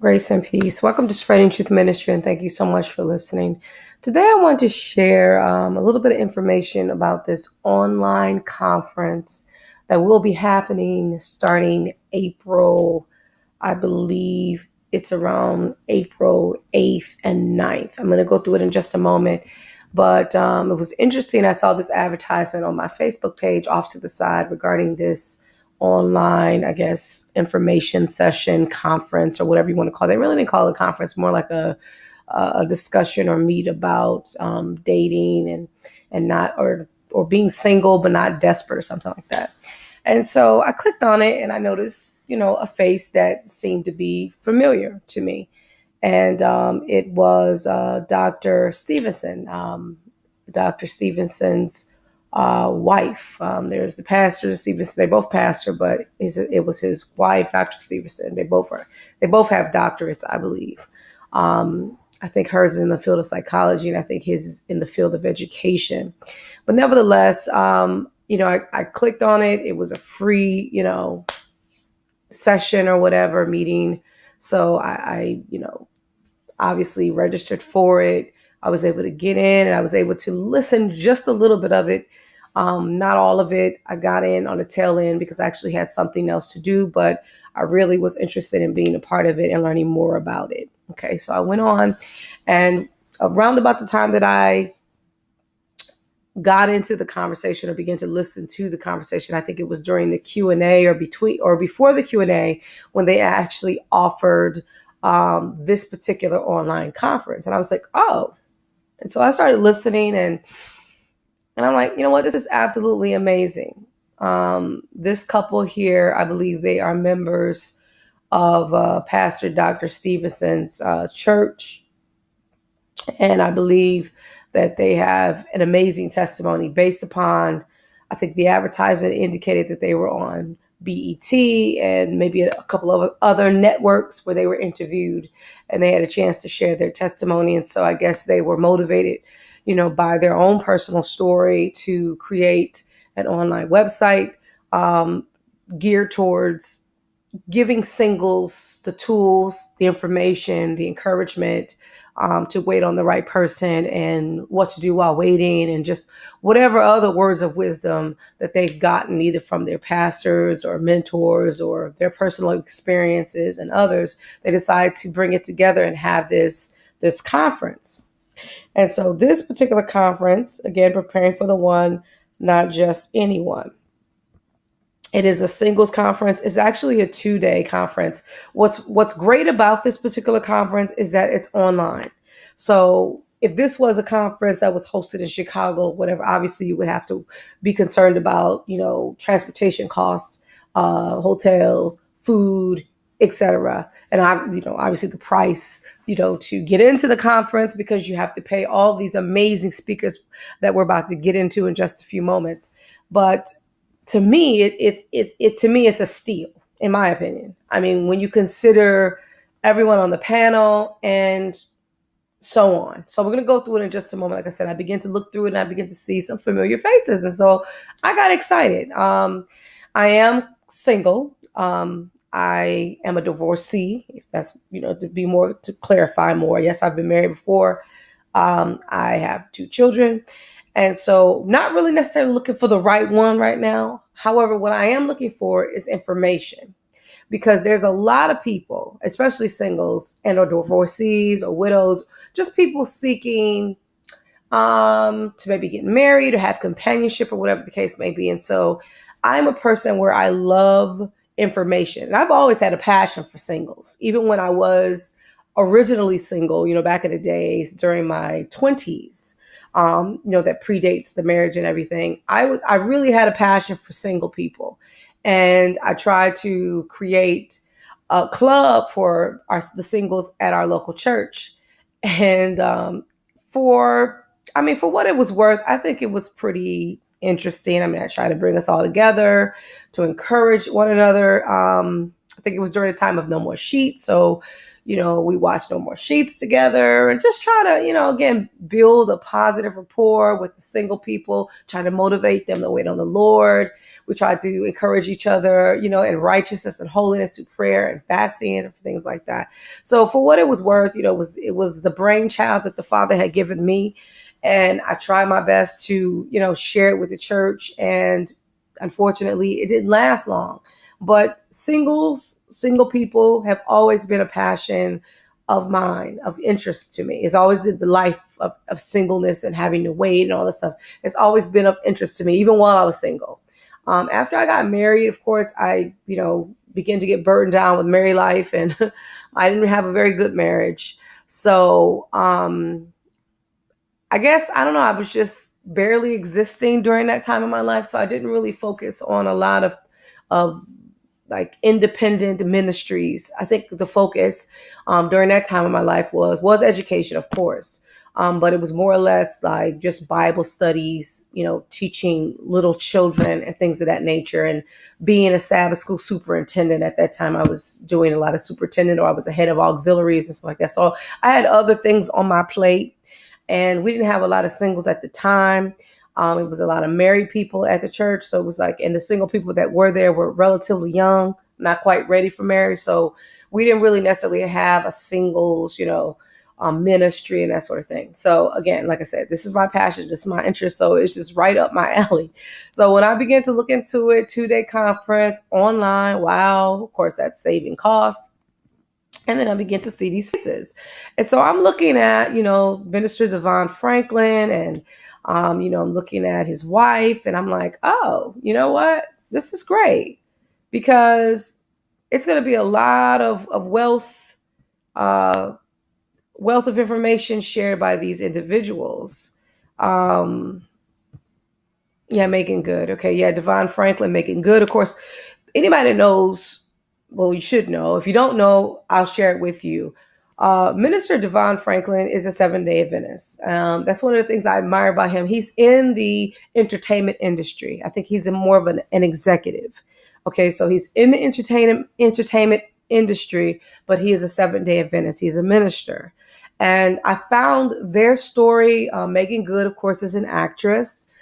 Grace and peace. Welcome to Spreading Truth Ministry, and thank you so much for listening. Today, I want to share a little bit of information about this online conference that will be happening starting April. I believe it's around April 8th and 9th. I'm going to go through it in just a moment. But it was interesting. I saw this advertisement on my Facebook page off to the side regarding this online, I guess, information session, conference, or whatever you want to call it. They really didn't call it a conference, more like a discussion or meet about dating and not or being single but not desperate or something like that. And so I clicked on it and I noticed, a face that seemed to be familiar to me. And it was Dr. Stevenson, Dr. Stevenson's wife. There's the pastor, Stevenson. They both pastor, but it was his wife, Dr. Stevenson. They both have doctorates, I believe. I think hers is in the field of psychology, and I think his is in the field of education. But nevertheless, I clicked on it. It was a free, session or whatever meeting. So I obviously registered for it. I was able to get in and I was able to listen just a little bit of it. Not all of it. I got in on the tail end because I actually had something else to do, but I really was interested in being a part of it and learning more about it. Okay, so I went on, and around about the time that I got into the conversation or began to listen to the conversation, I think it was during the Q&A or before the Q&A when they actually offered this particular online conference. And I was like, oh. And so I started listening and I'm like, you know what? This is absolutely amazing. This couple here, I believe they are members of Pastor Dr. Stevenson's church. And I believe that they have an amazing testimony based upon, I think the advertisement indicated that they were on BET and maybe a couple of other networks where they were interviewed and they had a chance to share their testimony. And so I guess they were motivated, by their own personal story to create an online website geared towards giving singles the tools, the information, the encouragement to wait on the right person and what to do while waiting, and just whatever other words of wisdom that they've gotten either from their pastors or mentors or their personal experiences and others. They decide to bring it together and have this conference. And so this particular conference, again, preparing for the one, not just anyone. It is a singles conference. It's actually a 2-day conference. What's great about this particular conference is that it's online. So if this was a conference that was hosted in Chicago, whatever, obviously you would have to be concerned about, transportation costs, hotels, food, etc. And obviously the price, to get into the conference, because you have to pay all these amazing speakers that we're about to get into in just a few moments. But to me, it's a steal, in my opinion. I mean, when you consider everyone on the panel and so on. So we're going to go through it in just a moment. Like I said, I began to look through it and I began to see some familiar faces. And so I got excited. I am single. I am a divorcee, if that's, to clarify more. Yes, I've been married before. I have 2 children. And so not really necessarily looking for the right one right now. However, what I am looking for is information, because there's a lot of people, especially singles and or divorcees or widows, just people seeking to maybe get married or have companionship or whatever the case may be. And so I'm a person where I love information. And I've always had a passion for singles, even when I was originally single, back in the days during my 20s. That predates the marriage and everything. I really had a passion for single people. And I tried to create a club for the singles at our local church. And for what it was worth, I think it was pretty interesting. I tried to bring us all together to encourage one another. I think it was during the time of No More Sheets. So, We watch No More Sheets together and just try to, again, build a positive rapport with the single people, try to motivate them to wait on the Lord. We try to encourage each other, in righteousness and holiness through prayer and fasting and things like that. So for what it was worth, it was the brainchild that the Father had given me. And I tried my best to, share it with the church. And unfortunately, it didn't last long. But single people have always been a passion of mine, of interest to me. It's always the life of singleness and having to wait and all this stuff. It's always been of interest to me, even while I was single. After I got married, of course, I, began to get burdened down with married life, and I didn't have a very good marriage. So I guess, I don't know, I was just barely existing during that time of my life. So I didn't really focus on a lot of like independent ministries. I think the focus during that time of my life was education, of course. But it was more or less like just Bible studies, teaching little children and things of that nature. And being a Sabbath school superintendent at that time, I was doing a lot of superintendent, or I was a head of auxiliaries and stuff like that. So I had other things on my plate, and we didn't have a lot of singles at the time. It was a lot of married people at the church. So it was like, and the single people that were there were relatively young, not quite ready for marriage. So we didn't really necessarily have a singles, ministry and that sort of thing. So again, like I said, this is my passion. This is my interest. So it's just right up my alley. So when I began to look into it, 2-day conference online, wow, of course, that's saving costs. And then I begin to see these faces. And so I'm looking at, Minister Devon Franklin, and, I'm looking at his wife, and I'm like, oh, you know what? This is great, because it's going to be a lot of wealth of information shared by these individuals. Yeah, Making Good. Okay. Yeah. Devon Franklin, Making Good. Of course, anybody that knows, well, you should know. If you don't know, I'll share it with you. Minister Devon Franklin is a Seventh-day Adventist. That's one of the things I admire about him. He's in the entertainment industry. I think he's more of an executive. Okay, so he's in the entertainment industry, but he is a Seventh-day Adventist. He's a minister. And I found their story. Megan Good, of course, is an actress.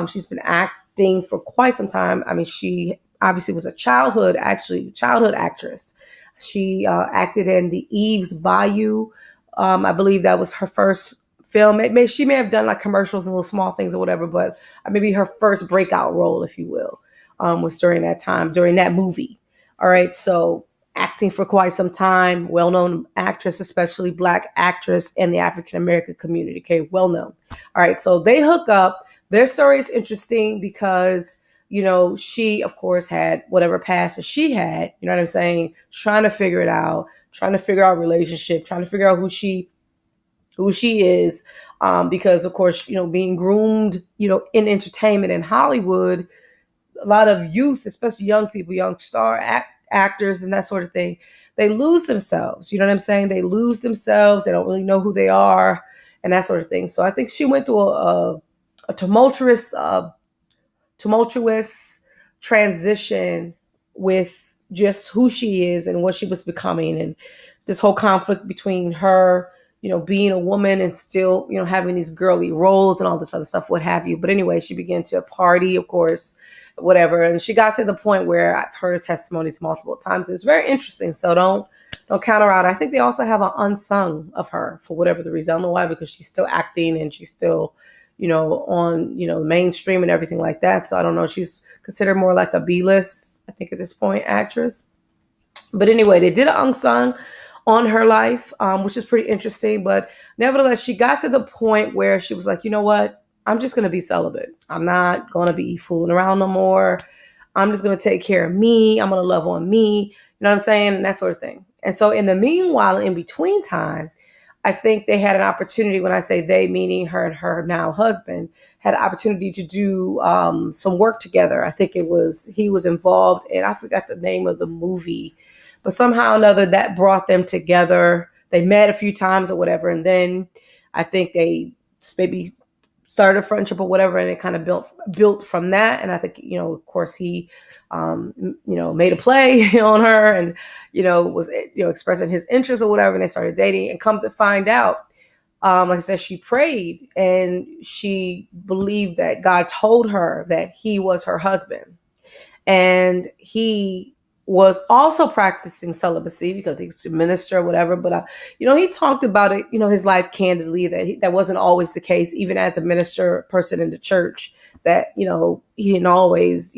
She's been acting for quite some time. I mean, she obviously was a childhood actress. She acted in the Eve's Bayou. I believe that was her first film. She may have done like commercials and little small things or whatever, but maybe her first breakout role, if you will, was during that time, during that movie. All right. So acting for quite some time, well-known actress, especially Black actress in the African-American community. Okay. Well-known. All right. So they hook up. Their story is interesting because, she, of course, had whatever past that she had, you know what I'm saying? Trying to figure it out, trying to figure out relationship, trying to figure out who she is. Because, of course, being groomed, in entertainment in Hollywood, a lot of youth, especially young people, young star actors and that sort of thing, they lose themselves. You know what I'm saying? They lose themselves. They don't really know who they are and that sort of thing. So I think she went through a tumultuous transition with just who she is and what she was becoming, and this whole conflict between her, being a woman and still, having these girly roles and all this other stuff, what have you. But anyway, she began to party, of course, whatever. And she got to the point where I've heard her testimonies multiple times. It's very interesting. So don't count her out. I think they also have an unsung of her for whatever the reason. I don't know why, because she's still acting and she's still, on, mainstream and everything like that. So I don't know. She's considered more like a B-list, I think at this point, actress. But anyway, they did an unsung on her life, which is pretty interesting. But nevertheless, she got to the point where she was like, you know what? I'm just going to be celibate. I'm not going to be fooling around no more. I'm just going to take care of me. I'm going to love on me. You know what I'm saying? And that sort of thing. And so in the meanwhile, in between time, I think they had an opportunity, when I say they, meaning her and her now husband, had an opportunity to do some work together. I think he was involved, and I forgot the name of the movie, but somehow or another that brought them together. They met a few times or whatever. And then I think they maybe started a friendship or whatever, and it kind of built from that. And I think, of course, he made a play on her, and was expressing his interest or whatever, and they started dating. And come to find out, like I said, she prayed and she believed that God told her that he was her husband. And he was also practicing celibacy because he's a minister or whatever. But, he talked about it, his life candidly, that wasn't always the case, even as a minister person in the church, that, he didn't always,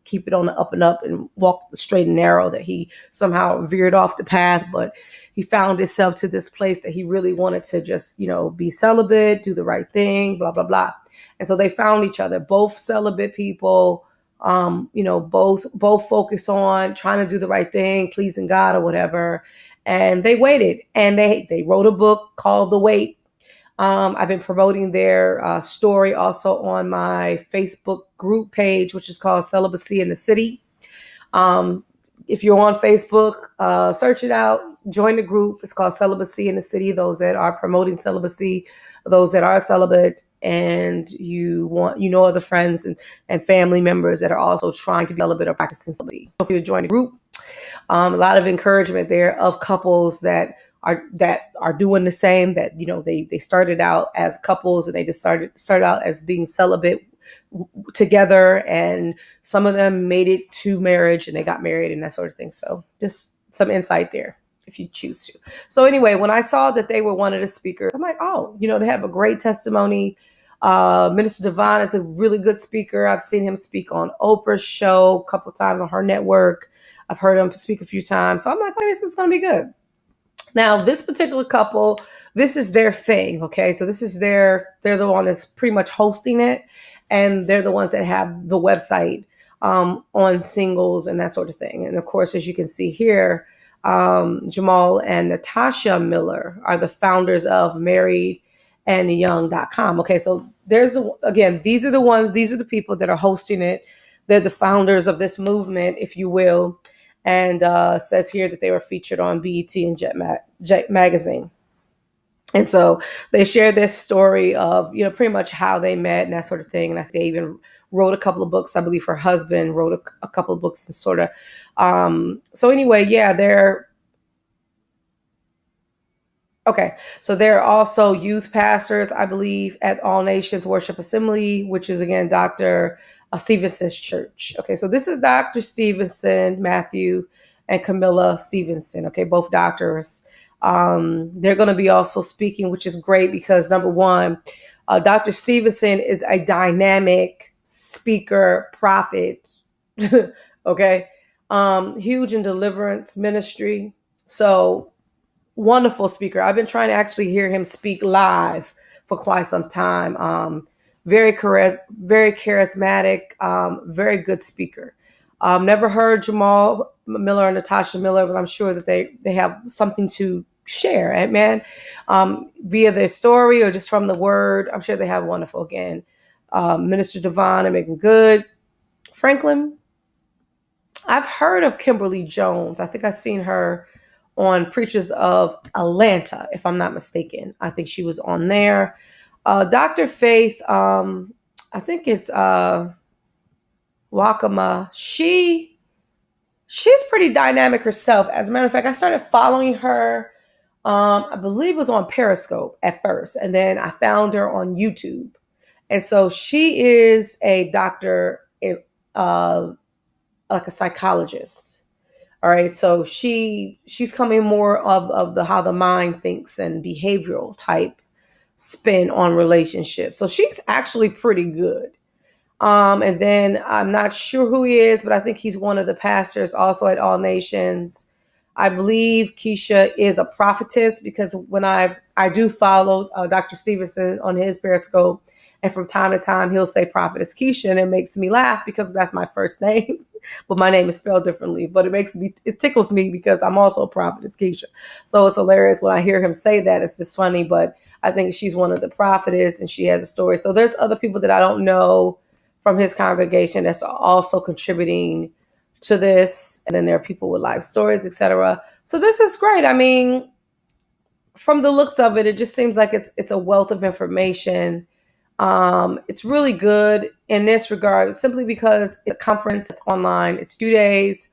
keep it on the up and up and walk the straight and narrow, that he somehow veered off the path. But he found himself to this place that he really wanted to just, be celibate, do the right thing, blah, blah, blah. And so they found each other, both celibate people, both focus on trying to do the right thing, pleasing God or whatever. And they waited, and they wrote a book called The Wait. I've been promoting their story also on my Facebook group page, which is called Celibacy in the City. If you're on Facebook, search it out, join the group. It's called Celibacy in the City. Those that are promoting celibacy, those that are celibate, and you want, other friends and family members that are also trying to be celibate or practicing celibacy. Feel free to join the group. A lot of encouragement there of couples that are doing the same, that, they started out as couples and they just started out as being celibate together, and some of them made it to marriage and they got married and that sort of thing. So just some insight there if you choose to. So anyway, when I saw that they were one of the speakers, I'm like, oh, they have a great testimony. Minister Devon is a really good speaker. I've seen him speak on Oprah's show a couple times on her network. I've heard him speak a few times. So I'm like, this is going to be good. Now, this particular couple, this is their thing. Okay. So they're the one that's pretty much hosting it. And they're the ones that have the website on singles and that sort of thing. And of course, as you can see here, Jamal and Natasha Miller are the founders of marriedandyoung.com. Okay, so these are the people that are hosting it. They're the founders of this movement, if you will. And says here that they were featured on BET and Jet Magazine. And so they share this story of, pretty much how they met and that sort of thing. And I think they even wrote a couple of books. I believe her husband wrote a couple of books and sort of. So anyway, yeah, okay. So they're also youth pastors, I believe, at All Nations Worship Assembly, which is, again, Dr. Stevenson's church. Okay. So this is Dr. Stevenson, Matthew, and Camilla Stevenson. Okay. Both doctors. They're going to be also speaking, which is great because, number one, Dr. Stevenson is a dynamic speaker, prophet. Okay. Huge in deliverance ministry. So wonderful speaker. I've been trying to actually hear him speak live for quite some time. Very charismatic, very good speaker. Never heard Jamal Miller and Natasha Miller, but I'm sure that they have something to share, amen, via their story or just from the word. I'm sure they have wonderful, again, Minister Devon and Megan Good. Franklin, I've heard of Kimberly Jones. I think I've seen her on Preachers of Atlanta, if I'm not mistaken. I think she was on there. Dr. Faith, I think it's Wakama. She's pretty dynamic herself. As a matter of fact, I started following her, I believe it was on Periscope at first, and then I found her on YouTube. And so she is a doctor, like a psychologist. All right. So she's coming more of the how the mind thinks and behavioral type spin on relationships. So she's actually pretty good. And then I'm not sure who he is, but I think he's one of the pastors also at All Nations. I believe Keisha is a prophetess because when I do follow Dr. Stevenson on his Periscope, and from time to time he'll say Prophetess Keisha, and it makes me laugh because that's my first name, but my name is spelled differently. But it tickles me because I'm also a Prophetess Keisha. So it's hilarious when I hear him say that. It's just funny, but I think she's one of the prophetess and she has a story. So there's other people that I don't know from his congregation that's also contributing to this. And then there are people with life stories, etc. So this is great. I mean, from the looks of it, it just seems like it's a wealth of information It's really good in this regard, simply because it's a conference, it's online, it's 2 days.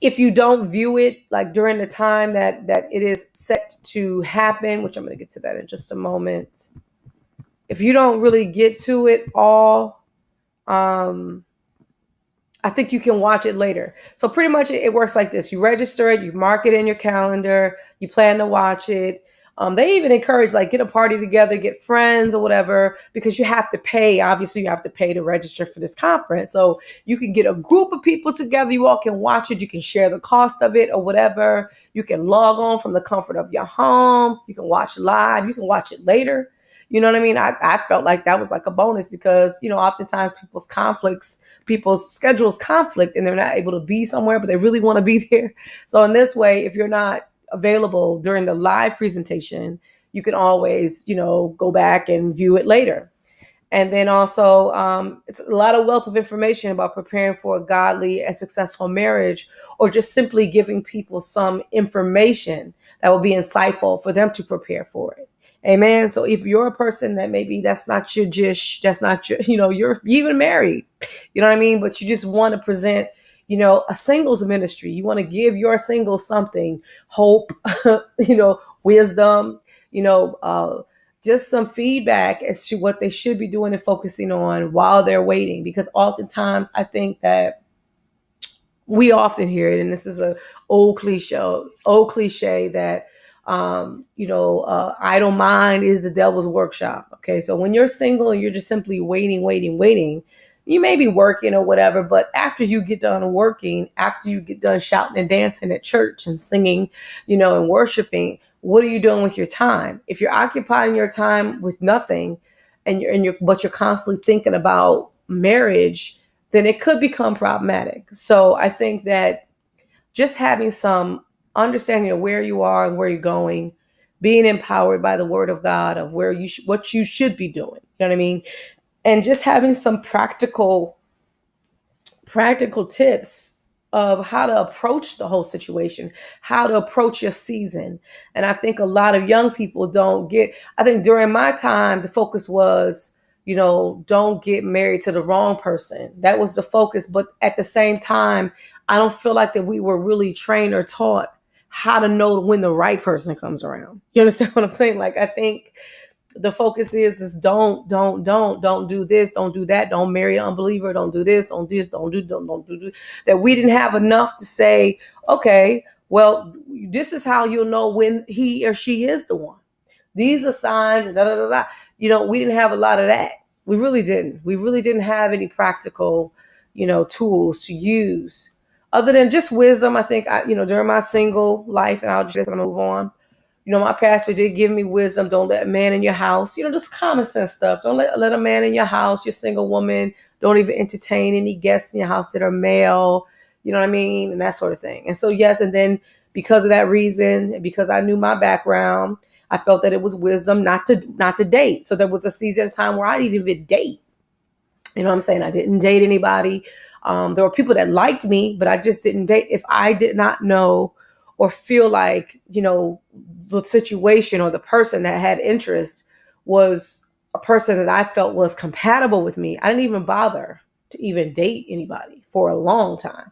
If you don't view it like during the time that it is set to happen, which I'm going to get to that in just a moment, if you don't really get to it all, um, I think you can watch it later. So pretty much it works like this. You register it, you mark it in your calendar, you plan to watch it. They even encourage like get a party together, get friends or whatever, because you have to pay. Obviously, you have to pay to register for this conference. So you can get a group of people together. You all can watch it. You can share the cost of it or whatever. You can log on from the comfort of your home. You can watch live. You can watch it later. You know what I mean? I felt like that was like a bonus because, oftentimes people's schedules conflict and they're not able to be somewhere, but they really want to be there. So in this way, if you're not available during the live presentation, you can always, go back and view it later. And then also, it's a lot of wealth of information about preparing for a godly and successful marriage, or just simply giving people some information that will be insightful for them to prepare for it. Amen. So if you're a person that maybe that's not your dish, that's not your, you're even married, you know what I mean? But you just want to present, a singles ministry. You want to give your singles something, hope, wisdom, you know, uh, just some feedback as to what they should be doing and focusing on while they're waiting. Because oftentimes I think that we often hear it, and this is a old cliche that idle mind is the devil's workshop. Okay, so when you're single and you're just simply waiting, you may be working or whatever, but after you get done working, after you get done shouting and dancing at church and singing, and worshiping, what are you doing with your time? If you're occupying your time with nothing, but you're constantly thinking about marriage, then it could become problematic. So I think that just having some understanding of where you are and where you're going, being empowered by the word of God of what you should be doing. You know what I mean? And just having some practical tips of how to approach the whole situation, how to approach your season. And I think a lot of young people don't get, I think during my time, the focus was, don't get married to the wrong person. That was the focus. But at the same time, I don't feel like that we were really trained or taught how to know when the right person comes around. You understand what I'm saying? Like, I think the focus is don't do this, don't do that, don't marry an unbeliever, don't do this, don't do that. We didn't have enough to say, okay, well, this is how you'll know when he or she is the one. These are signs, and da da da da. We didn't have a lot of that. We really didn't. We really didn't have any practical, tools to use other than just wisdom. I think during my single life, and I'll just move on. My pastor did give me wisdom. Don't let a man in your house, just common sense stuff. Don't let a man in your house, you're a single woman. Don't even entertain any guests in your house that are male, you know what I mean? And that sort of thing. And so, yes. And then because of that reason, and because I knew my background, I felt that it was wisdom not to date. So there was a season of time where I didn't even date. You know what I'm saying? I didn't date anybody. There were people that liked me, but I just didn't date if I did not know or feel like, the situation or the person that had interest was a person that I felt was compatible with me. I didn't even bother to even date anybody for a long time.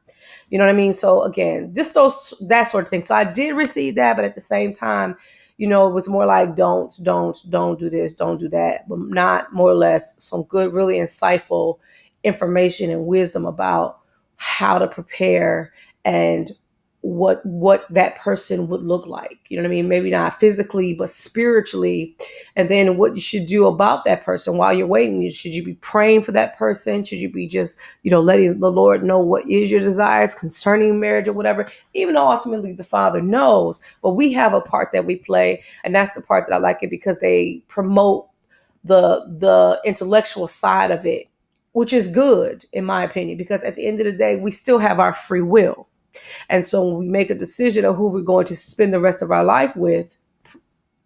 You know what I mean? So again, just that sort of thing. So I did receive that, but at the same time, it was more like don't do this, don't do that, but not more or less some good, really insightful information and wisdom about how to prepare and what that person would look like. You know what I mean? Maybe not physically, but spiritually. And then what you should do about that person while you're waiting. Should you be praying for that person? Should you be just, letting the Lord know what is your desires concerning marriage or whatever, even though ultimately the Father knows, but we have a part that we play. And that's the part that I like it because they promote the intellectual side of it, which is good in my opinion, because at the end of the day, we still have our free will. And so when we make a decision of who we're going to spend the rest of our life with,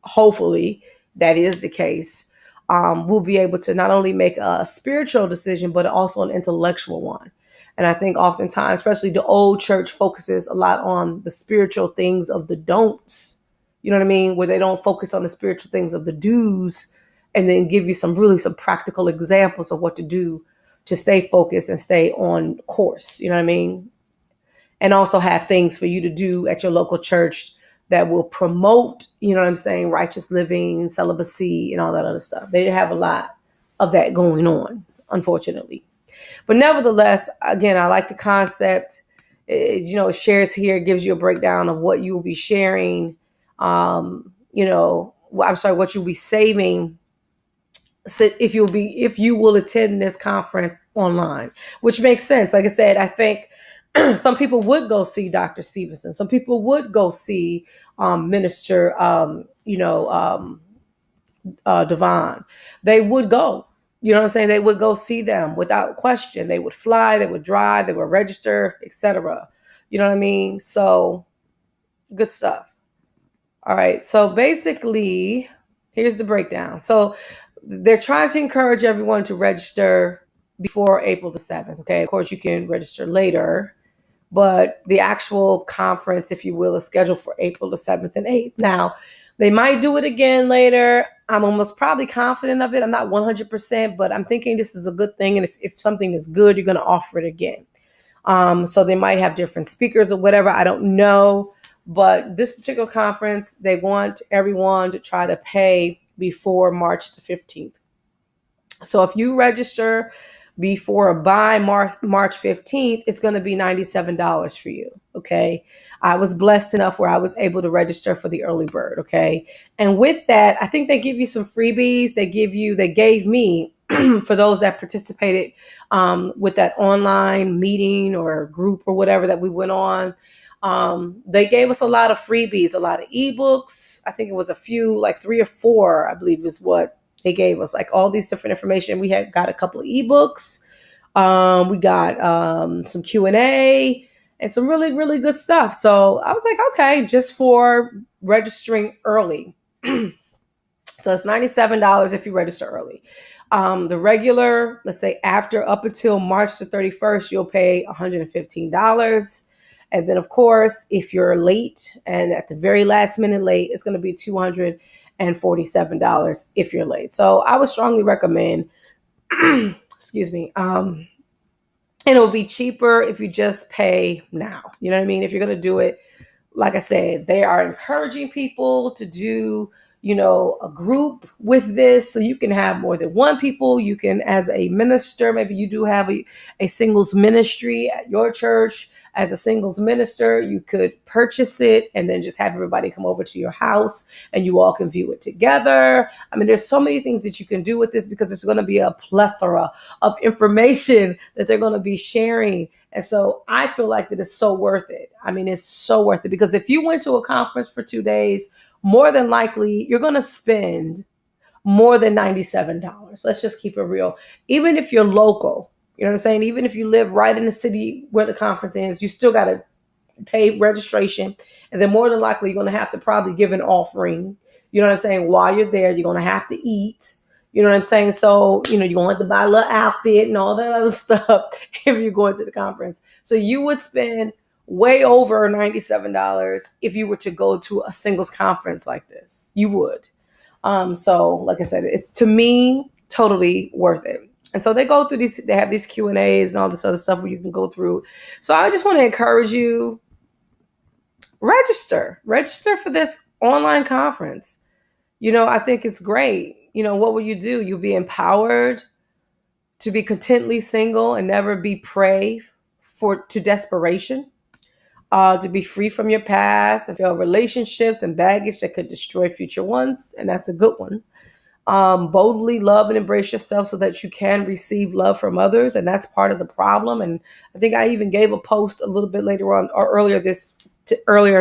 hopefully that is the case, we'll be able to not only make a spiritual decision, but also an intellectual one. And I think oftentimes, especially the old church focuses a lot on the spiritual things of the don'ts, you know what I mean? Where they don't focus on the spiritual things of the do's and then give you some practical examples of what to do to stay focused and stay on course. You know what I mean? And also have things for you to do at your local church that will promote, you know what I'm saying, righteous living, celibacy, and all that other stuff. They have a lot of that going on, unfortunately. But nevertheless, again, I like the concept. It shares here, gives you a breakdown of what you will be sharing. What you'll be saving. So if you will attend this conference online, which makes sense. Like I said, I think some people would go see Dr. Stevenson. Some people would go see Minister, Devon. They would go. You know what I'm saying? They would go see them without question. They would fly, they would drive, they would register, etc. You know what I mean? So good stuff. All right. So basically, here's the breakdown. So they're trying to encourage everyone to register before April the 7th. Okay. Of course, you can register later, but the actual conference, if you will, is scheduled for April the 7th and 8th. Now, they might do it again later. I'm almost probably confident of it. I'm not 100%, but I'm thinking this is a good thing. And if something is good, you're going to offer it again. So they might have different speakers or whatever. I don't know. But this particular conference, they want everyone to try to pay before March the 15th. So if you register before or by March 15th, it's going to be $97 for you. Okay. I was blessed enough where I was able to register for the early bird. Okay. And with that, I think they give you some freebies. They gave me for those that participated with that online meeting or group or whatever that we went on. They gave us a lot of freebies, a lot of ebooks. I think it was a few, like 3 or 4, I believe is what they gave us, like all these different information. We had got a couple of ebooks. We got some Q&A and some really, really good stuff. So I was like, okay, just for registering early. So it's $97 if you register early. The regular, let's say up until March the 31st, you'll pay $115. And then, of course, if you're late and at the very last minute late, it's going to be $247 if you're late. So I would strongly recommend, excuse me, and it'll be cheaper if you just pay now. You know what I mean? If you're going to do it, like I said, they are encouraging people to do, a group with this. So you can have more than one people. You can, as a minister, maybe you do have a singles ministry at your church. As a singles minister, you could purchase it and then just have everybody come over to your house and you all can view it together. I mean, there's so many things that you can do with this because there's going to be a plethora of information that they're going to be sharing. And so I feel like that it's so worth it. I mean, it's so worth it because if you went to a conference for 2 days, more than likely you're going to spend more than $97. Let's just keep it real. Even if you're local, you know what I'm saying? Even if you live right in the city where the conference is, you still got to pay registration. And then more than likely, you're going to have to probably give an offering. You know what I'm saying? While you're there, you're going to have to eat. You know what I'm saying? So, you're going to have to buy a little outfit and all that other stuff if you're going to the conference. So you would spend way over $97 if you were to go to a singles conference like this. You would. So like I said, it's, to me, totally worth it. And so they go through they have these Q&As and all this other stuff where you can go through. So I just want to encourage you, register for this online conference. I think it's great. What will you do? You'll be empowered to be contently single and never be prey to desperation, to be free from your past and failed relationships and baggage that could destroy future ones. And that's a good one. Boldly love and embrace yourself so that you can receive love from others. And that's part of the problem. And I think I even gave a post a little bit later on or earlier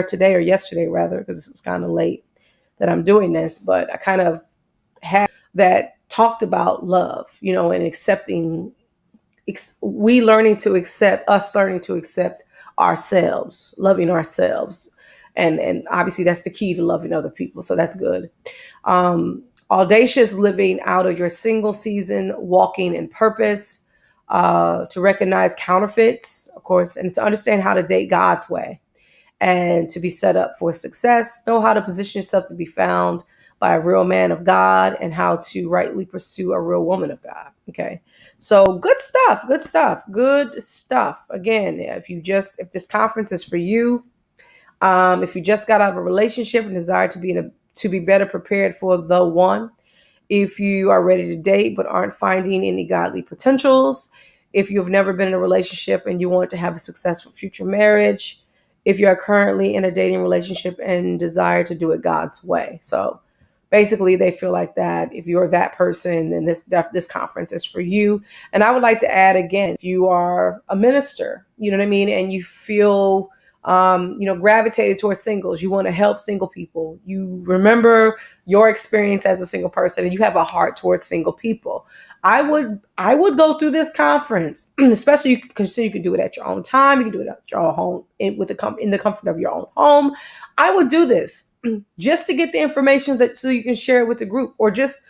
today or yesterday rather, because it's kind of late that I'm doing this, but I kind of had that talked about love, and accepting, learning to accept ourselves, loving ourselves. And obviously that's the key to loving other people. So that's good. Audacious living out of your single season, walking in purpose, to recognize counterfeits, of course, and to understand how to date God's way and to be set up for success. Know how to position yourself to be found by a real man of God and how to rightly pursue a real woman of God. Okay. So good stuff, good stuff, good stuff. Again, if this conference is for you, if you just got out of a relationship and desire to be better prepared for the one, if you are ready to date but aren't finding any godly potentials, if you've never been in a relationship and you want to have a successful future marriage, if you are currently in a dating relationship and desire to do it God's way. So basically they feel like that if you're that person, then this conference is for you. And I would like to add again, if you are a minister, you know what I mean, and you feel gravitated towards singles, you want to help single people, you remember your experience as a single person and you have a heart towards single people, I would go through this conference, especially you can do it at your own time. You can do it at your own home in the comfort of your own home. I would do this just to get the information so you can share it with the group, or just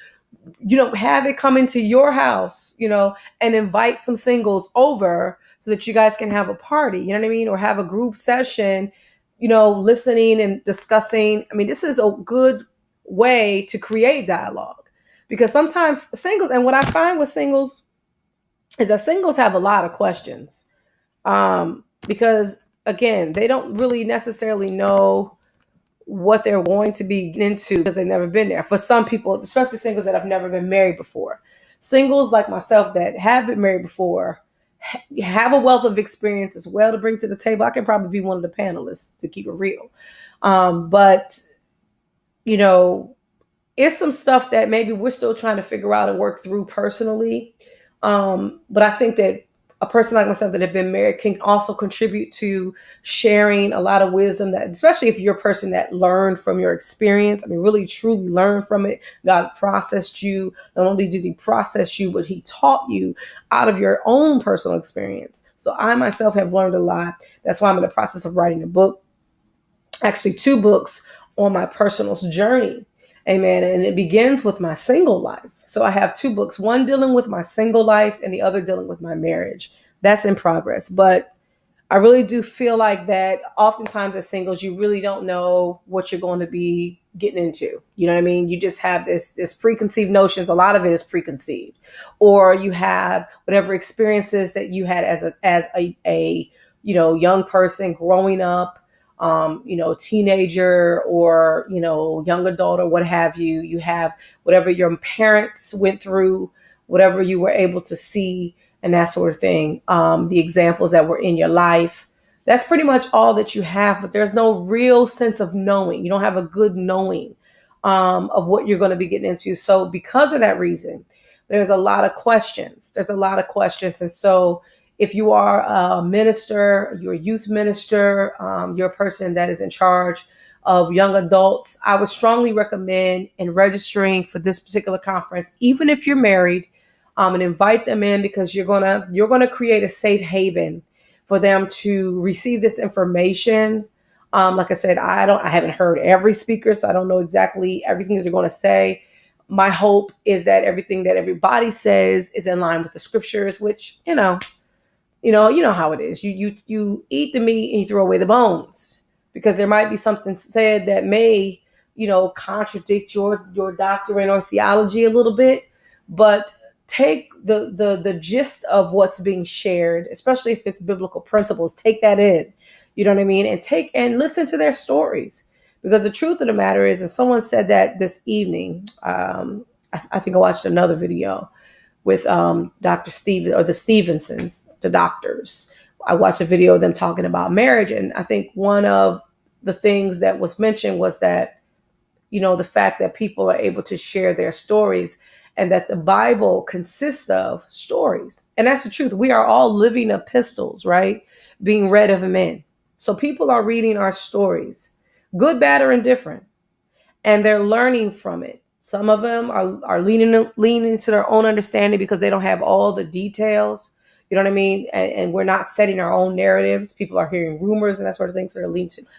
have it come into your house, and invite some singles over so that you guys can have a party, you know what I mean? Or have a group session, listening and discussing. I mean, this is a good way to create dialogue, because sometimes singles, and what I find with singles is that singles have a lot of questions. Because again, they don't really necessarily know what they're going to be into because they've never been there. For some people, especially singles that have never been married before, singles like myself that have been married before have a wealth of experience as well to bring to the table. I can probably be one of the panelists, to keep it real. But it's some stuff that maybe we're still trying to figure out and work through personally. But I think that a person like myself that have been married can also contribute to sharing a lot of wisdom, that, especially if you're a person that learned from your experience. I mean, really, truly learned from it. God processed you. Not only did he process you, but he taught you out of your own personal experience. So I myself have learned a lot. That's why I'm in the process of writing a book, actually 2 books on my personal journey. Amen. And it begins with my single life. So I have 2 books, one dealing with my single life and the other dealing with my marriage. That's in progress. But I really do feel like that oftentimes as singles, you really don't know what you're going to be getting into. You know what I mean? You just have this preconceived notions. A lot of it is preconceived, or you have whatever experiences that you had as a young person growing up, teenager, or, young adult, or what have you. You have whatever your parents went through, whatever you were able to see, and that sort of thing. The examples that were in your life. That's pretty much all that you have, but there's no real sense of knowing. You don't have a good knowing of what you're going to be getting into. So because of that reason, there's a lot of questions. And so if you are a minister, you're a youth minister, you're a person that is in charge of young adults, I would strongly recommend in registering for this particular conference, even if you're married, and invite them in, because you're gonna create a safe haven for them to receive this information. Like I said, I haven't heard every speaker, so I don't know exactly everything that they're going to say. My hope is that everything that everybody says is in line with the scriptures, which you know how it is. You eat the meat and you throw away the bones, because there might be something said that may, contradict your doctrine or theology a little bit. But take the gist of what's being shared, especially if it's biblical principles. Take that in, you know what I mean, and listen to their stories, because the truth of the matter is, and someone said that this evening. I think I watched another video with Dr. Steve, or the Stevensons, the doctors. I watched a video of them talking about marriage, and I think one of the things that was mentioned was that, the fact that people are able to share their stories, and that the Bible consists of stories. And that's the truth. We are all living epistles, right? Being read of men. So people are reading our stories, good, bad, or indifferent, and they're learning from it. Some of them are leaning to their own understanding because they don't have all the details. You know what I mean? And we're not setting our own narratives. People are hearing rumors and that sort of thing. So they're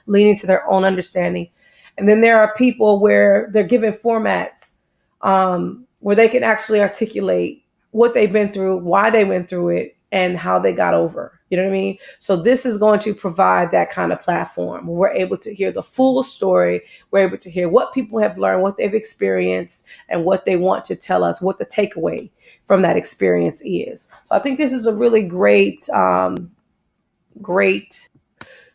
leaning to their own understanding. And then there are people where they're given formats where they can actually articulate what they've been through, why they went through it, and how they got over. You know what I mean? So this is going to provide that kind of platform where we're able to hear the full story. We're able to hear what people have learned, what they've experienced, and what they want to tell us, what the takeaway from that experience is. So I think this is a really great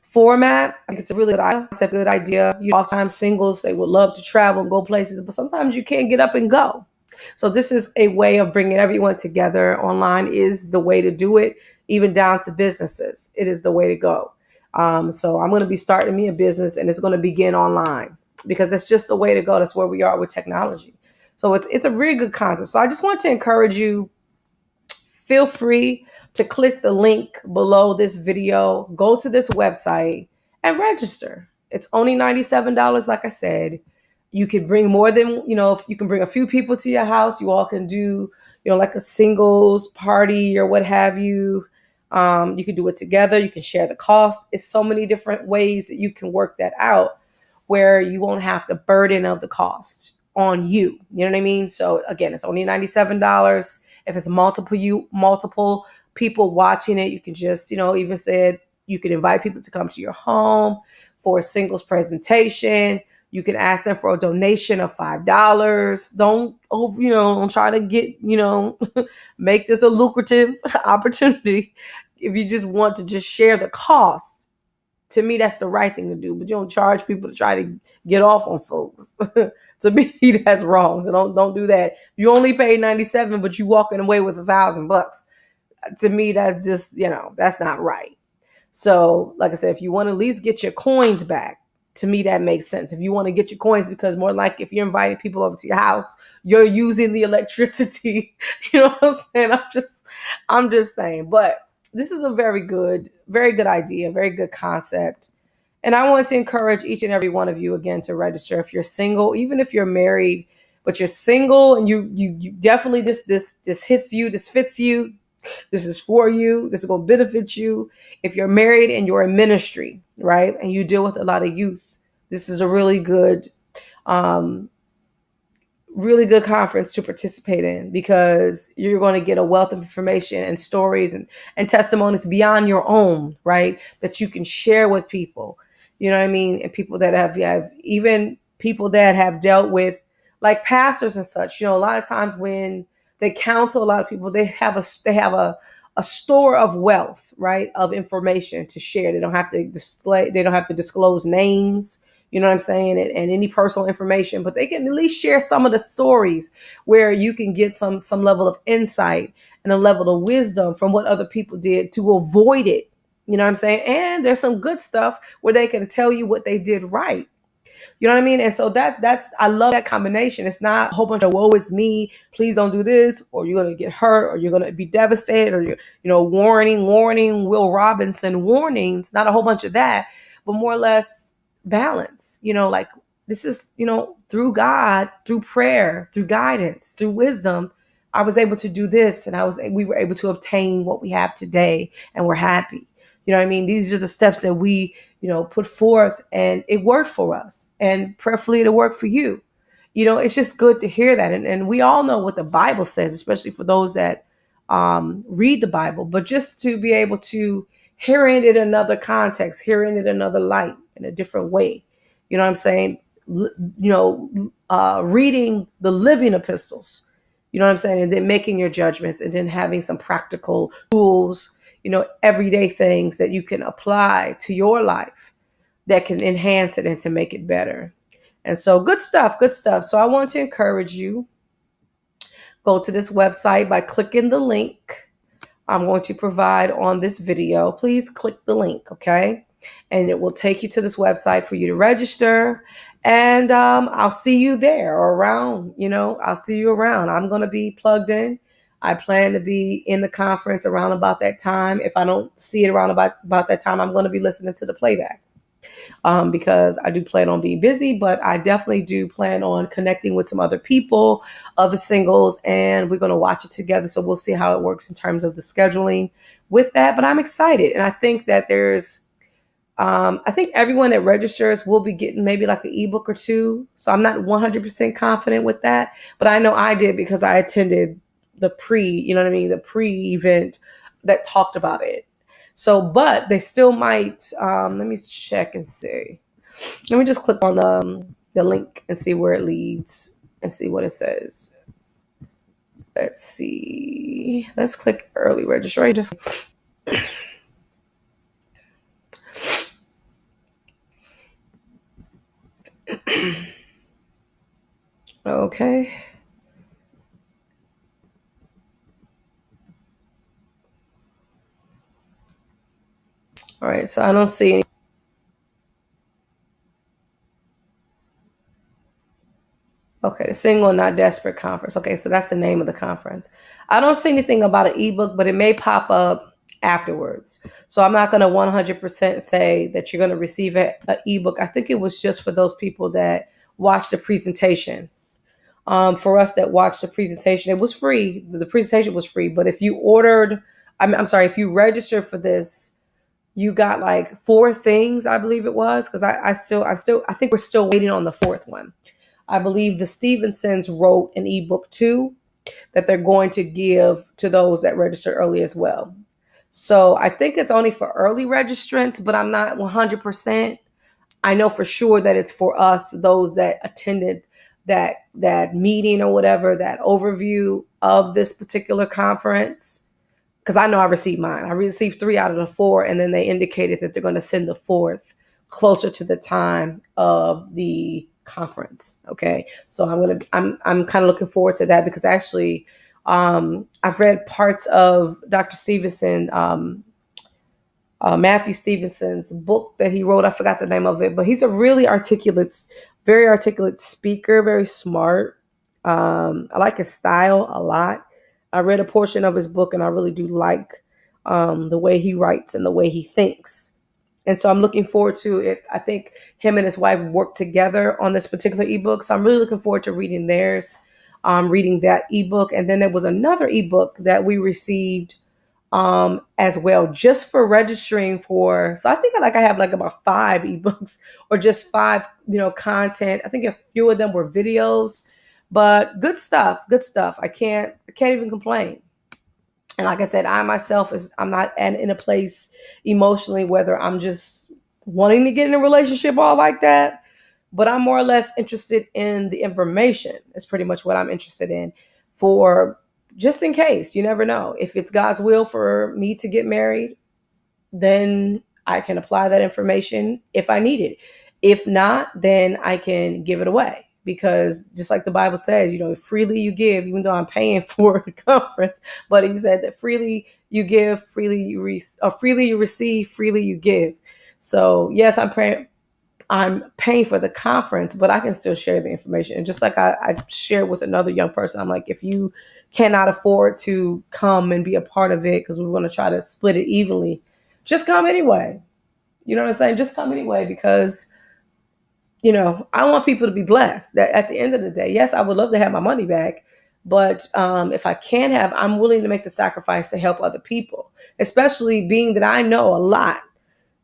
format. I think it's a really good idea. It's a good idea. Oftentimes singles, they would love to travel and go places, but sometimes you can't get up and go. So this is a way of bringing everyone together. Online is the way to do it, even down to businesses. It is the way to go. So I'm going to be starting me a business, and it's going to begin online because that's just the way to go. That's where we are with technology. So it's a really good concept. So I just want to encourage you, feel free to click the link below this video, go to this website and register. It's only $97, like I said. You can bring more than, you can bring a few people to your house. You all can do, like a singles party or what have you. You can do it together. You can share the cost. It's so many different ways that you can work that out where you won't have the burden of the cost on you. You know what I mean? So again, it's only $97. If it's multiple people watching it, you can just, even said you can invite people to come to your home for a singles presentation. You can ask them for a donation of $5. Don't try to get, make this a lucrative opportunity. If you just want to just share the cost, to me, that's the right thing to do. But you don't charge people to try to get off on folks. To me, that's wrong. So don't do that. You only paid $97, but you walking away with $1,000. To me, that's just, that's not right. So, like I said, if you want to at least get your coins back, to me, that makes sense. If you want to get your coins, because more like if you're inviting people over to your house, you're using the electricity. You know what I'm saying? I'm just saying. But this is a very good idea, very good concept. And I want to encourage each and every one of you again to register if you're single, even if you're married, but you're single and you definitely this hits you, this fits you, this is for you, this is going to benefit you. If you're married and you're in ministry, right, and you deal with a lot of youth, this is a really good conference to participate in because you're going to get a wealth of information and stories and testimonies beyond your own, right, that you can share with people. You know what I mean? And people that have even people that have dealt with like pastors and such. A lot of times when they counsel a lot of people, they have a store of wealth, right, of information to share. They don't have to disclose names, you know what I'm saying, and any personal information, but they can at least share some of the stories where you can get some level of insight and a level of wisdom from what other people did to avoid it. You know what I'm saying? And there's some good stuff where they can tell you what they did right. You know what I mean? And so I love that combination. It's not a whole bunch of woe is me, please don't do this, or you're going to get hurt, or you're going to be devastated, or warning, Will Robinson warnings, not a whole bunch of that, but more or less balance, like this is, through God, through prayer, through guidance, through wisdom, I was able to do this and we were able to obtain what we have today and we're happy. You know what I mean? These are the steps that we, put forth and it worked for us and prayerfully it'll work for you. It's just good to hear that. And we all know what the Bible says, especially for those that read the Bible, but just to be able to hear it in another context, hearing it in another light, in a different way. You know what I'm saying? Reading the living epistles, you know what I'm saying? And then making your judgments and then having some practical tools, everyday things that you can apply to your life that can enhance it and to make it better. And so good stuff. So I want to encourage you, go to this website by clicking the link I'm going to provide on this video. Please click the link, okay? And it will take you to this website for you to register. And I'll see you there or around, I'll see you around. I'm going to be plugged in. I plan to be in the conference around about that time. If I don't see it around about that time, I'm going to be listening to the playback. Because I do plan on being busy, but I definitely do plan on connecting with some other people, other singles, and we're going to watch it together. So we'll see how it works in terms of the scheduling with that. But I'm excited. And I think that I think everyone that registers will be getting maybe like an ebook or two. So I'm not 100% confident with that, but I know I did because I attended the pre-event that talked about it. So, but they still might. Let me check and see. Let me just click on the link and see where it leads and see what it says. Let's see. Let's click early registration. Okay. All right. So I don't see any. Okay, the Single Not Desperate Conference. Okay, so that's the name of the conference. I don't see anything about an ebook, but it may pop up afterwards. So I'm not going to 100% say that you're going to receive an ebook. I think it was just for those people that watched the presentation. For us that watched the presentation, it was free. The presentation was free, but if you ordered, I'm sorry, if you registered for this, you got like 4 things, I believe it was, because I think we're still waiting on the fourth one. I believe the Stevensons wrote an ebook too that they're going to give to those that registered early as well. So I think it's only for early registrants, but I'm not 100%. I know for sure that it's for us, those that attended that meeting or whatever, that overview of this particular conference. Because I know I received mine. I received 3 out of the 4, and then they indicated that they're going to send the fourth closer to the time of the conference. Okay, so I'm kind of looking forward to that because actually, I've read parts of Dr. Stevenson, Matthew Stevenson's book that he wrote. I forgot the name of it, but he's a really very articulate speaker, very smart. I like his style a lot. I read a portion of his book and I really do like the way he writes and the way he thinks. And so I'm looking forward to it. I think him and his wife worked together on this particular ebook. So I'm really looking forward to reading theirs, reading that ebook. And then there was another ebook that we received as well, just for registering for. So I think I have like about 5 ebooks or just 5, content. I think a few of them were videos, but good stuff, good stuff. I can't even complain. And like I said, I myself I'm not in a place emotionally whether I'm just wanting to get in a relationship all like that, but I'm more or less interested in the information. It's pretty much what I'm interested in for just in case. You never know. If it's God's will for me to get married, then I can apply that information if I need it. If not, then I can give it away. Because just like the Bible says, freely you give, even though I'm paying for the conference, but he said that freely you give, freely you freely you receive, freely you give. So yes, I'm paying for the conference, but I can still share the information. And just like I shared with another young person, I'm like, if you cannot afford to come and be a part of it, because we want to try to split it evenly, just come anyway. You know what I'm saying? Just come anyway, because, I want people to be blessed. That at the end of the day, yes, I would love to have my money back, but if I can have, I'm willing to make the sacrifice to help other people, especially being that I know a lot,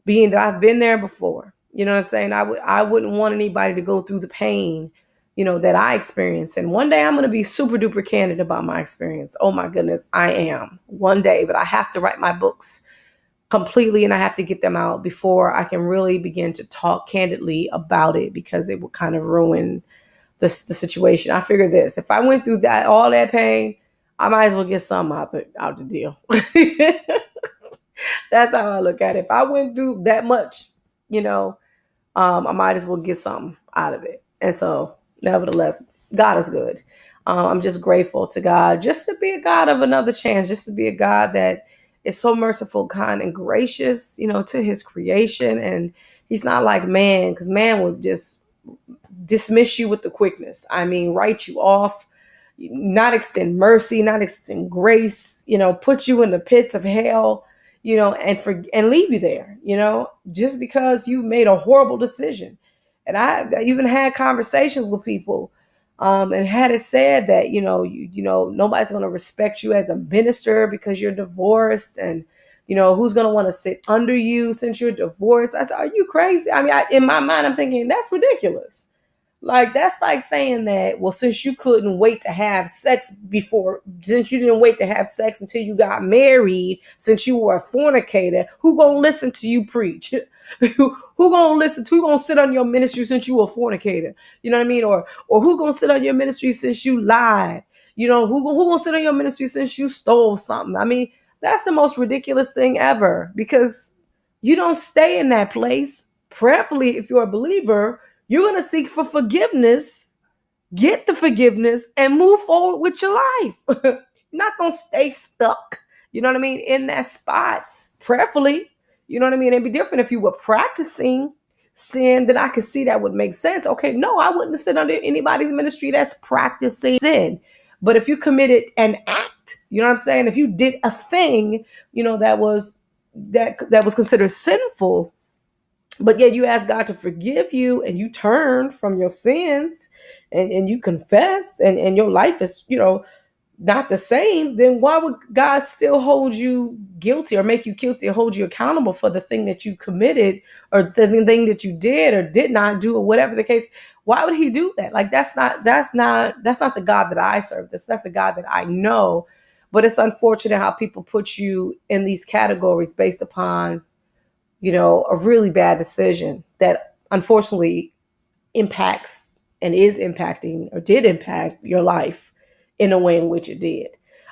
being that I've been there before. You know what I'm saying? I wouldn't want anybody to go through the pain, that I experienced. And one day I'm going to be super duper candid about my experience. Oh my goodness, I am one day, but I have to write my books completely and I have to get them out before I can really begin to talk candidly about it, because it would kind of ruin the situation. I figure this: if I went through all that pain, I might as well get some out the deal. That's how I look at it. If I went through that much, I might as well get something out of it. And so, nevertheless, God is good. I'm just grateful to God just to be a God of another chance, just to be a God that is so merciful, kind, and gracious, to his creation. And he's not like man, because man will just dismiss you with the quickness. I mean, write you off, not extend mercy, not extend grace, put you in the pits of hell, and leave you there, just because you've made a horrible decision. And I even had conversations with people, and had it said that, nobody's going to respect you as a minister because you're divorced, and, who's going to want to sit under you since you're divorced. I said, are you crazy? I mean, in my mind, I'm thinking that's ridiculous. Like, that's like saying that, well, since you couldn't wait to have sex before, since you didn't wait to have sex until you got married, since you were a fornicator, who gonna listen to you preach? Who gonna listen to, who gonna sit on your ministry since you a fornicator? You know what I mean? Or who gonna sit on your ministry since you lied? You know, who gonna sit on your ministry since you stole something? I mean, that's the most ridiculous thing ever, because you don't stay in that place. Prayerfully, if you're a believer, you're going to seek for forgiveness, get the forgiveness, and move forward with your life. You're not going to stay stuck, you know what I mean, in that spot. Prayerfully, you know what I mean? It'd be different if you were practicing sin, then I could see that would make sense. Okay, no, I wouldn't sit under anybody's ministry that's practicing sin. But if you committed an act, you know what I'm saying? If you did a thing, you know, that was considered sinful, but yet you ask God to forgive you and you turn from your sins, and you confess, and your life is, you know, not the same, then why would God still hold you guilty or make you guilty or hold you accountable for the thing that you committed or the thing that you did or did not do or whatever the case? Why would he do that? Like, that's not the God that I serve. That's not the God that I know. But it's unfortunate how people put you in these categories based upon, you know, a really bad decision that unfortunately impacts and is impacting or did impact your life in a way in which it did.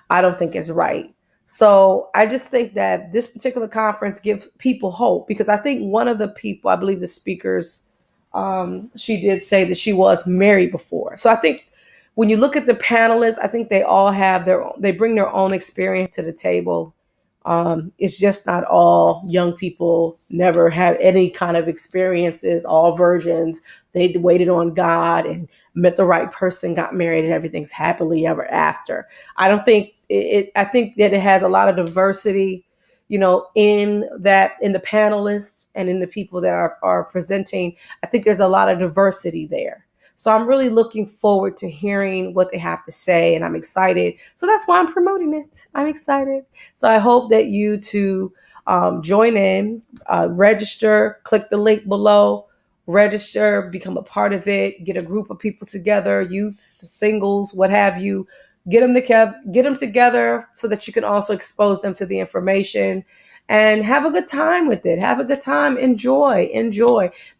I don't think it's right. So I just think that this particular conference gives people hope, because I think one of the people, I believe the speakers, she did say that she was married before. So I think when you look at the panelists, I think they all have they bring their own experience to the table. It's just not all young people, never have any kind of experiences, all virgins. They waited on God and met the right person, got married, and everything's happily ever after. I don't think I think that it has a lot of diversity, you know, in the panelists and in the people that are presenting. I think there's a lot of diversity there. So I'm really looking forward to hearing what they have to say, and I'm excited. So that's why I'm promoting it. I'm excited. So I hope that you too join in, register, click the link below, register, become a part of it, get a group of people together, youth, singles, what have you. Get them together so that you can also expose them to the information and have a good time with it. Have a good time. Enjoy.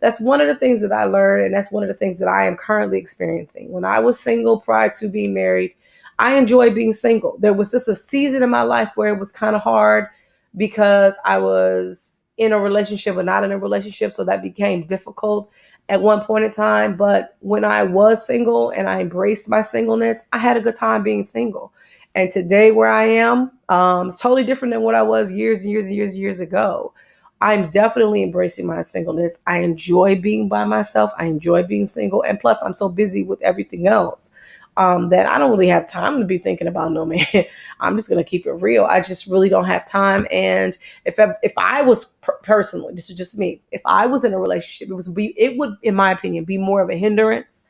That's one of the things that I learned, and that's one of the things that I am currently experiencing. When I was single prior to being married, I enjoyed being single. There was just a season in my life where it was kind of hard because I was in a relationship but not in a relationship, so that became difficult at one point in time. But when I was single and I embraced my singleness, I had a good time being single. And today, where I am, it's totally different than what I was years ago. I'm definitely embracing my singleness. I enjoy being by myself. I enjoy being single. And plus, I'm so busy with everything else that I don't really have time to be thinking about no man. I'm just going to keep it real. I just really don't have time. And if I was personally, this is just me, if I was in a relationship, it would, in my opinion, be more of a hindrance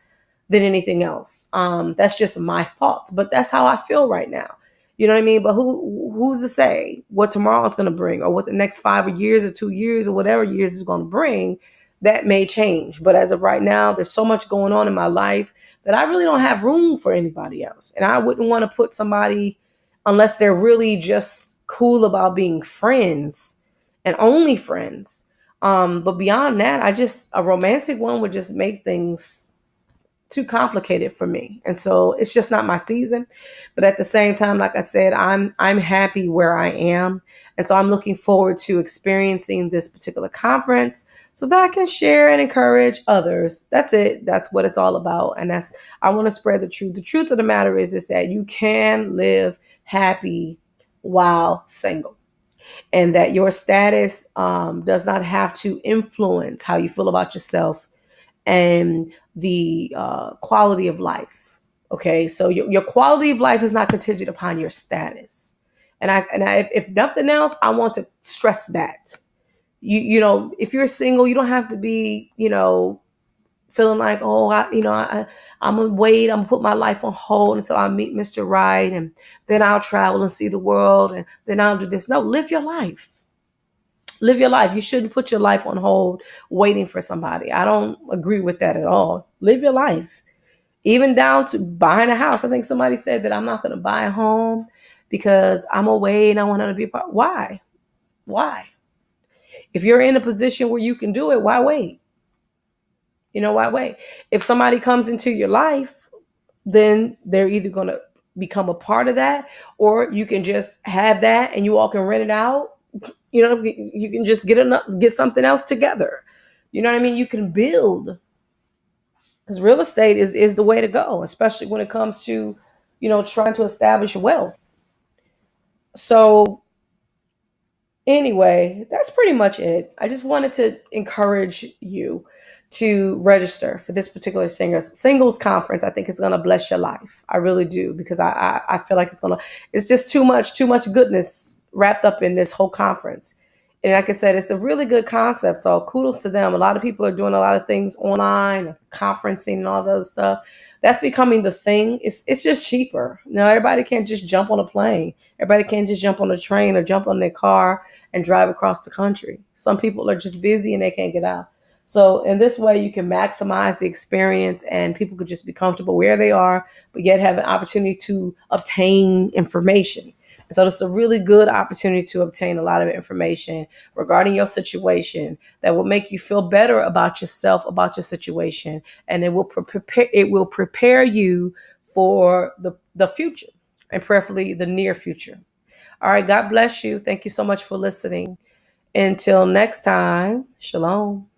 than anything else. That's just my thoughts, but that's how I feel right now. You know what I mean? But who's to say what tomorrow is going to bring, or what the next 5 years or 2 years or whatever years is going to bring? That may change. But as of right now, there's so much going on in my life that I really don't have room for anybody else. And I wouldn't want to put somebody, unless they're really just cool about being friends and only friends. But beyond that, a romantic one would just make things too complicated for me. And so it's just not my season. But at the same time, like I said, I'm happy where I am. And so I'm looking forward to experiencing this particular conference so that I can share and encourage others. That's it. That's what it's all about. And I want to spread the truth. The truth of the matter is that you can live happy while single, and that your status does not have to influence how you feel about yourself and the quality of life. Okay, so your quality of life is not contingent upon your status. And if nothing else, I want to stress that. You know, if you're single, you don't have to be, feeling like, oh, I'm gonna wait, I'm gonna put my life on hold until I meet Mr. Right, and then I'll travel and see the world, and then I'll do this. No, live your life. Live your life. You shouldn't put your life on hold waiting for somebody. I don't agree with that at all. Live your life. Even down to buying a house. I think somebody said that I'm not going to buy a home because I'm away and I want her to be a part. Why? Why? If you're in a position where you can do it, why wait? Why wait? If somebody comes into your life, then they're either going to become a part of that, or you can just have that and you all can rent it out. You can just get something else together. You know what I mean? You can build, because real estate is the way to go, especially when it comes to trying to establish wealth. So anyway, that's pretty much it. I just wanted to encourage you to register for this particular singles conference. I think it's gonna bless your life. I really do, because I feel like it's just too much goodness wrapped up in this whole conference. And like I said, it's a really good concept. So kudos to them. A lot of people are doing a lot of things online, conferencing and all that other stuff. That's becoming the thing. It's just cheaper. Now everybody can't just jump on a plane. Everybody can't just jump on a train or jump on their car and drive across the country. Some people are just busy and they can't get out. So in this way, you can maximize the experience and people could just be comfortable where they are, but yet have an opportunity to obtain information. And so it's a really good opportunity to obtain a lot of information regarding your situation that will make you feel better about yourself, about your situation, and it will prepare you for the future, and preferably the near future. All right, God bless you. Thank you so much for listening. Until next time, shalom.